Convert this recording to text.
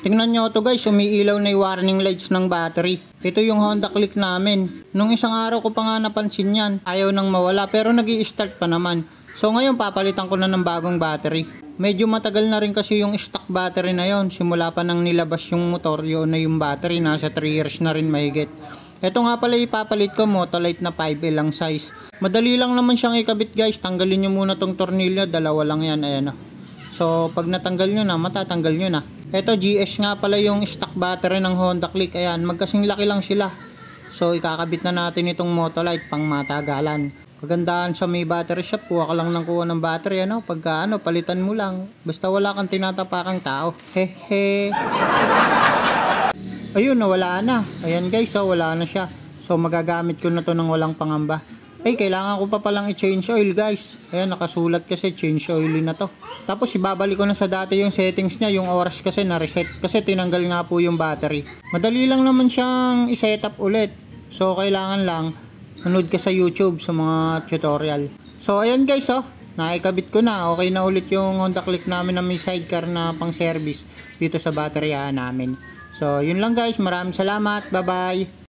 Tingnan nyo to guys, umiilaw na yung warning lights ng battery. Ito yung Honda Click namin. Nung isang araw ko pa nga napansin yan, ayaw nang mawala pero nag-i-start pa naman. So ngayon papalitan ko na ng bagong battery. Medyo matagal na rin kasi yung stock battery na yon. Simula pa nang nilabas yung motor, yun na yung battery, nasa 3 years na rin mahigit. Ito nga pala ipapalit ko, Motolite na 5L lang size. Madali lang naman siyang ikabit guys, tanggalin nyo muna tong tornilyo, dalawa lang yan, ayan o. So pag natanggal nyo na, matatanggal nyo na. Ito GS nga pala yung stock battery ng Honda Click, ayan, magkasing laki lang sila. So ikakabit na natin itong Motolite pang matagalan. Kagandahan sa may battery shop, kuha ka lang ng kuha ng battery, ano, pagka ano, palitan mo lang. Basta wala kang tinatapakang tao. Hehe. Ayun, nawala na. Ayan guys, so wala na siya. So magagamit ko na to ng walang pangamba. Ay, kailangan ko pa palang i-change oil guys. Ayan, nakasulat kasi change oil na to. Tapos ibabalik ko na sa dati yung settings niya, yung oras kasi na-reset. Kasi tinanggal nga po yung battery. Madali lang naman siyang i-set up ulit. So kailangan lang manood ka sa YouTube sa mga tutorial. So ayan guys, oh, nakikabit ko na. Okay na ulit yung Honda Click namin na may sidecar na pang service dito sa bateryahan namin. So yun lang guys, maraming salamat. Bye bye.